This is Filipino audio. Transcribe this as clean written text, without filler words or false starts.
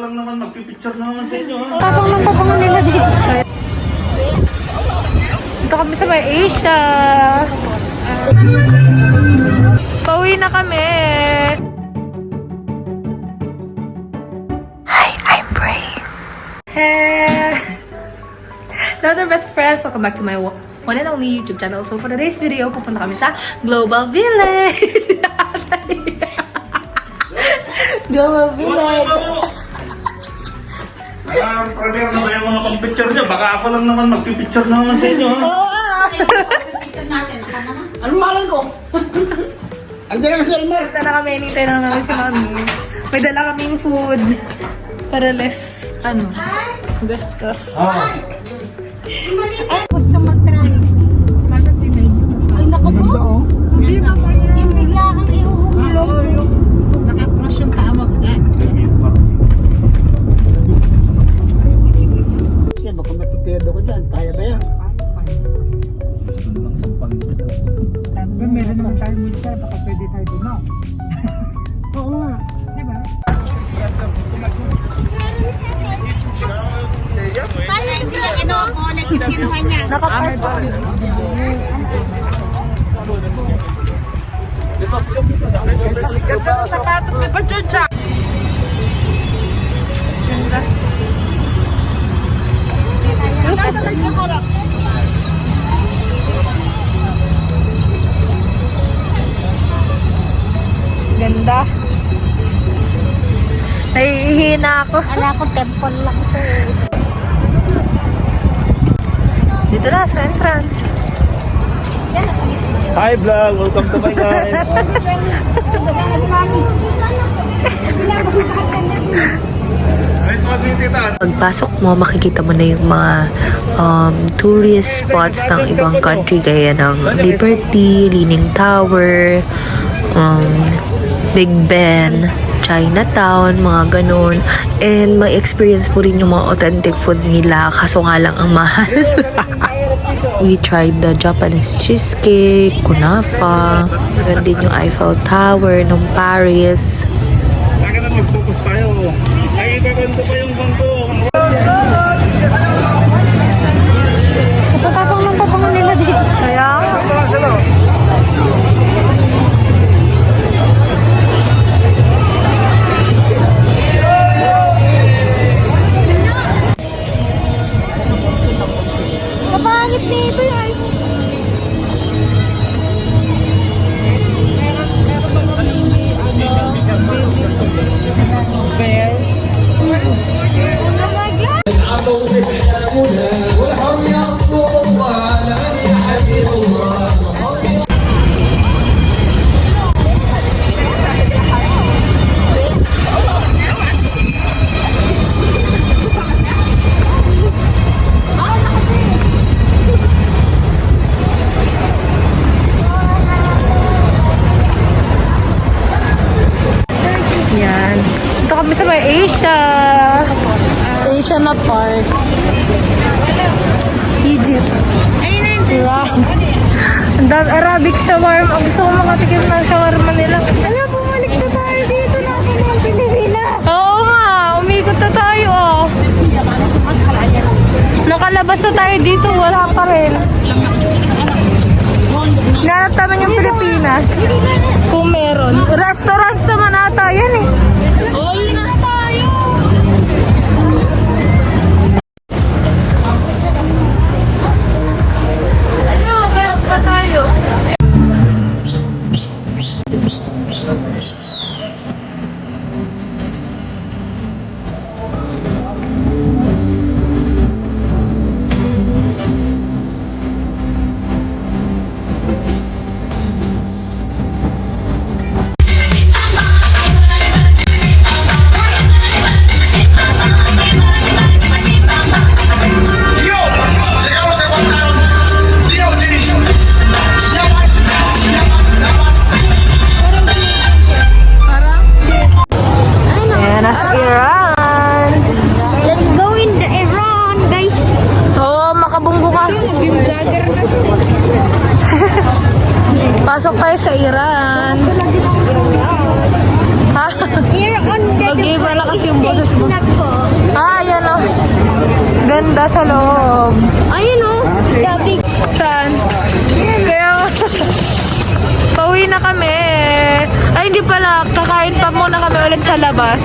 lang naman, magpipicture naman sa inyo, ha? Tapang ng tapang nila dito. Dito kami sa may Asia. Pauwi na kami. Hi, I'm Bray. Hey! Hello, best friends. Welcome back to my one and only YouTube channel. So for today's video, pupunta kami sa Global Village. Global Village. Prepare na kayo mga pang-picture nyo. Baka ako lang naman magpipicture naman sa inyo, ha? Picture natin. Ano malay ko? Andiyan na si Elmer. Punta na kami. Hinintay na namin si Mami. May dala kaming food. Para less, gastos. Ay, gusto mag-try. Ay, naku po. Yung bigla kang ihuhulog. Nakakrush yung kaamag na. Siya, baka matipedo ko dyan. Kaya ba yan? Meron naman tayo minsan, baka pwede tayo dumaw. Oo nga. Diba? Paano yung ko? Nagkikinuha niya. Nakapark pa. Ganda ng sapatos ni Pachucha! Ganda. Ganda. Nahihina ako. Ala ko, temple lang ito eh. Dito na sa entrance. Hi vlog! Welcome to my guys! Pagpasok mo, makikita mo na yung mga tourist spots ng ibang country gaya ng Liberty, Leaning Tower, Big Ben, Chinatown, mga ganun. And may experience mo rin yung mga authentic food nila, kaso nga lang ang mahal. We tried the Japanese cheesecake, kunafa, meron din yung Eiffel Tower ng Paris. Bakit na mag-focus tayo? Ay, ibaganto pa yung bangko! Tapang ng tapang nila dito. Kaya? Kapangit nito yan. Yan. Dito kami sa may Asia. Asia na park. Egypt. Ayun na yun. Right. Ang dami Arabic shawarma. Gusto ko makatikim ng shawarma nila. Alam, bumalik na tayo dito na ako ng Pilipinas. Oo nga. Umikot na tayo. Oh. Nakalabas na tayo dito. Wala pa rin. Nanap naman yung Pilipinas. Kung meron. Restaurants naman ata yan eh. Oh, yun na tayo. Ano? Meron pa tayo. merienda sa loob. Ayun o. Saan? Kaya pauwi na kami. Ay, hindi pala. Kakain pa muna kami ulit sa labas.